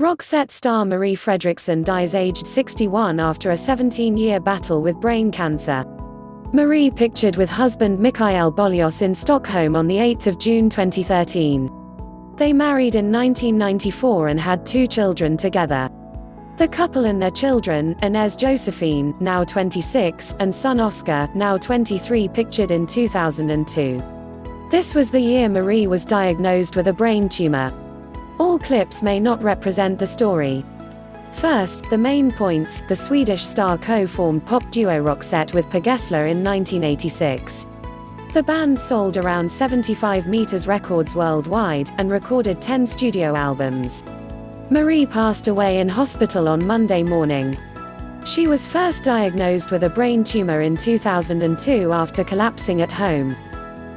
Roxette star Marie Fredriksson dies aged 61 after a 17-year battle with brain cancer. Marie pictured with husband Mikael Bolyos in Stockholm on the 8th of June 2013. They married in 1994 and had 2 children together. The couple and their children, Inez Josefin, now 26, and son Oscar, now 23, pictured in 2002. This was the year Marie was diagnosed with a brain tumor. All clips may not represent the story. First, the main points: the Swedish star co-formed pop duo Roxette with Per Gessle in 1986. The band sold around 75 meters records worldwide, and recorded 10 studio albums. Marie passed away in hospital on Monday morning. She was first diagnosed with a brain tumor in 2002 after collapsing at home.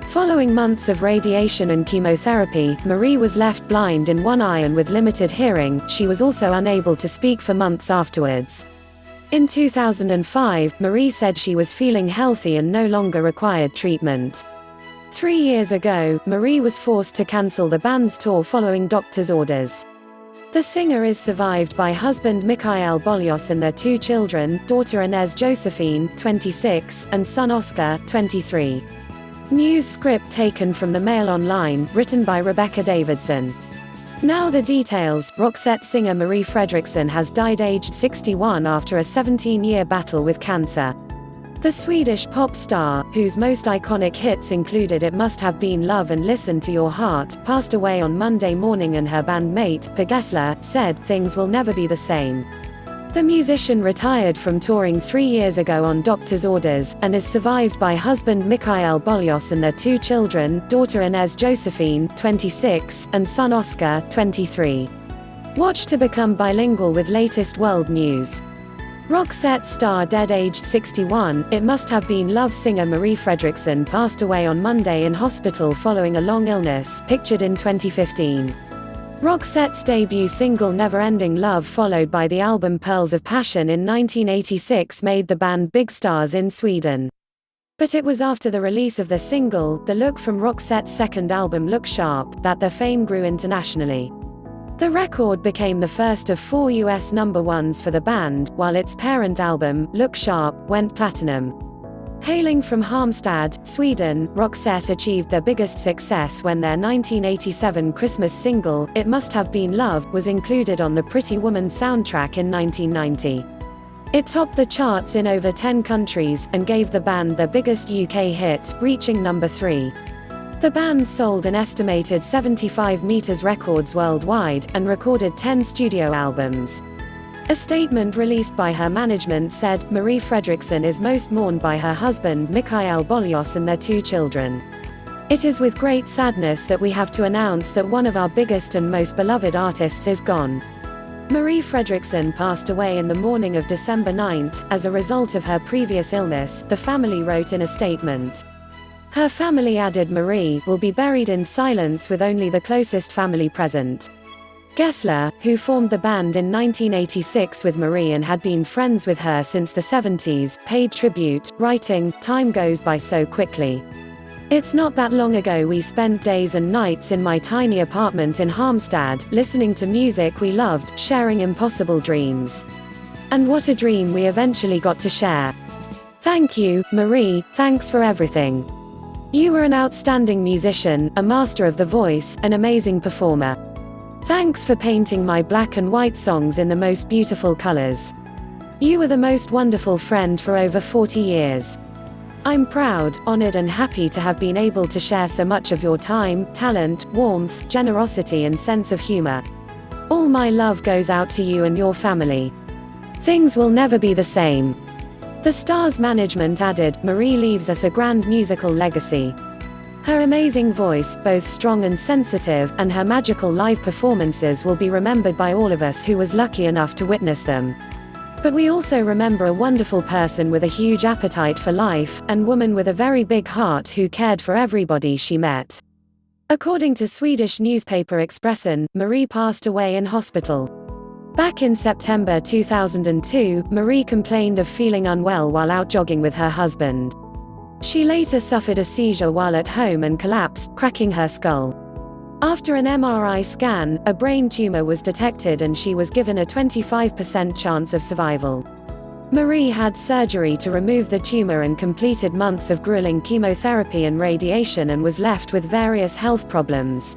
Following months of radiation and chemotherapy, Marie was left blind in one eye and with limited hearing. She was also unable to speak for months afterwards. In 2005, Marie said she was feeling healthy and no longer required treatment. 3 years ago, Marie was forced to cancel the band's tour following doctor's orders. The singer is survived by husband Mikael Bolyos and their 2 children, daughter Inez Josefin, 26, and son Oscar, 23. News script taken from the Mail Online, written by Rebecca Davidson. Now the details. Roxette singer Marie Fredriksson has died aged 61 after a 17-year battle with cancer. The Swedish pop star, whose most iconic hits included It Must Have Been Love and Listen to Your Heart, passed away on Monday morning, and her bandmate, Per Gessle, said, "Things will never be the same." The musician retired from touring 3 years ago on doctor's orders, and is survived by husband Mikael Bolyos and their 2 children, daughter Inez Josefin, 26, and son Oscar, 23. Watch to become bilingual with latest world news. Roxette star dead aged 61. It Must Have Been Love singer Marie Fredriksson passed away on Monday in hospital following a long illness, pictured in 2015. Roxette's debut single Never Ending Love, followed by the album Pearls of Passion in 1986, made the band big stars in Sweden. But it was after the release of the single, The Look, from Roxette's second album Look Sharp, that their fame grew internationally. The record became the first of 4 US #1s for the band, while its parent album, Look Sharp, went platinum. Hailing from Halmstad, Sweden, Roxette achieved their biggest success when their 1987 Christmas single, It Must Have Been Love, was included on the Pretty Woman soundtrack in 1990. It topped the charts in over 10 countries, and gave the band their biggest UK hit, reaching number 3. The band sold an estimated 75 meters records worldwide, and recorded 10 studio albums. A statement released by her management said, "Marie Fredriksson is most mourned by her husband Mikael Bolyos and their 2 children. It is with great sadness that we have to announce that one of our biggest and most beloved artists is gone." Marie Fredriksson passed away in the morning of December 9th, as a result of her previous illness, the family wrote in a statement. Her family added Marie will be buried in silence with only the closest family present. Gessle, who formed the band in 1986 with Marie and had been friends with her since the 70s, paid tribute, writing, "Time goes by so quickly. It's not that long ago we spent days and nights in my tiny apartment in Halmstad, listening to music we loved, sharing impossible dreams. And what a dream we eventually got to share. Thank you, Marie, thanks for everything. You were an outstanding musician, a master of the voice, an amazing performer. Thanks for painting my black and white songs in the most beautiful colors. You were the most wonderful friend for over 40 years. I'm proud, honored and happy to have been able to share so much of your time, talent, warmth, generosity and sense of humor. All my love goes out to you and your family. Things will never be the same." The star's management added, "Marie leaves us a grand musical legacy. Her amazing voice, both strong and sensitive, and her magical live performances will be remembered by all of us who was lucky enough to witness them. But we also remember a wonderful person with a huge appetite for life, and woman with a very big heart who cared for everybody she met." According to Swedish newspaper Expressen, Marie passed away in hospital. Back in September 2002, Marie complained of feeling unwell while out jogging with her husband. She later suffered a seizure while at home and collapsed, cracking her skull. After an MRI scan, a brain tumor was detected and she was given a 25% chance of survival. Marie had surgery to remove the tumor and completed months of grueling chemotherapy and radiation and was left with various health problems.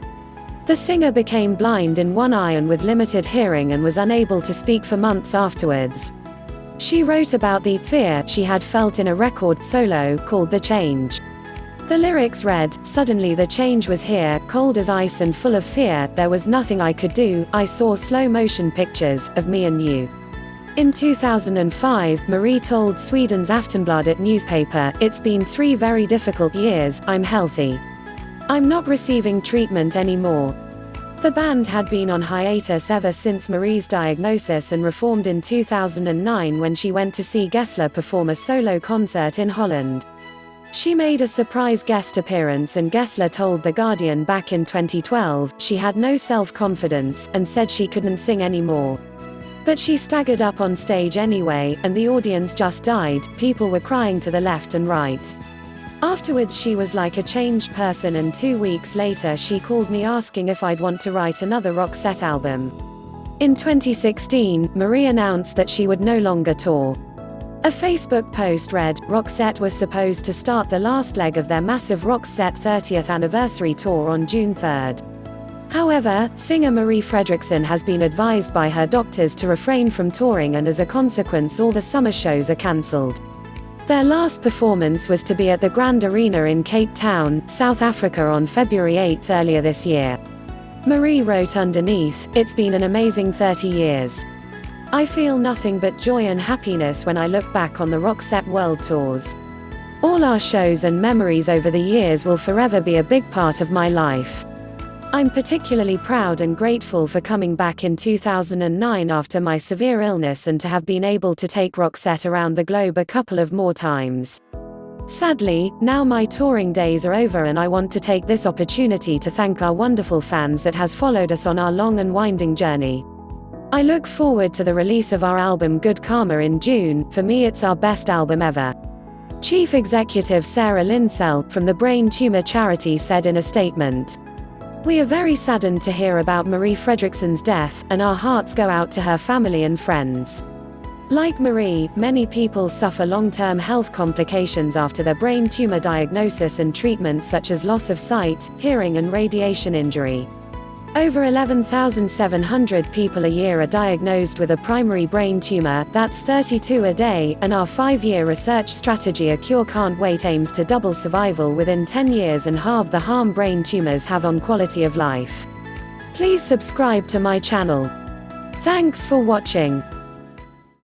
The singer became blind in one eye and with limited hearing and was unable to speak for months afterwards. She wrote about the fear she had felt in a record solo called The Change. The lyrics read, "Suddenly the change was here, cold as ice and full of fear, there was nothing I could do, I saw slow-motion pictures of me and you." In 2005, Marie told Sweden's Aftonbladet newspaper, "It's been 3 very difficult years, I'm healthy. I'm not receiving treatment anymore." The band had been on hiatus ever since Marie's diagnosis and reformed in 2009 when she went to see Gessle perform a solo concert in Holland. She made a surprise guest appearance and Gessle told The Guardian back in 2012 she had no self-confidence and said she couldn't sing anymore. But she staggered up on stage anyway, and the audience just died, people were crying to the left and right. Afterwards she was like a changed person and 2 weeks later she called me asking if I'd want to write another Roxette album. In 2016, Marie announced that she would no longer tour. A Facebook post read, "Roxette was supposed to start the last leg of their massive Roxette 30th anniversary tour on June 3rd. However, singer Marie Fredriksson has been advised by her doctors to refrain from touring and as a consequence all the summer shows are cancelled." Their last performance was to be at the Grand Arena in Cape Town, South Africa on February 8 earlier this year. Marie wrote underneath, "It's been an amazing 30 years. I feel nothing but joy and happiness when I look back on the Roxette World Tours. All our shows and memories over the years will forever be a big part of my life. I'm particularly proud and grateful for coming back in 2009 after my severe illness and to have been able to take Roxette around the globe a couple of more times. Sadly, now my touring days are over and I want to take this opportunity to thank our wonderful fans that has followed us on our long and winding journey. I look forward to the release of our album Good Karma in June, for me it's our best album ever." Chief Executive Sarah Linsell, from the brain tumor charity said in a statement, "We are very saddened to hear about Marie Fredriksson's death, and our hearts go out to her family and friends. Like Marie, many people suffer long-term health complications after their brain tumor diagnosis and treatments such as loss of sight, hearing and radiation injury. Over 11,700 people a year are diagnosed with a primary brain tumor, that's 32 a day, and our 5-year research strategy A Cure Can't Wait aims to double survival within 10 years and halve the harm brain tumors have on quality of life. Please subscribe to my channel. Thanks for watching.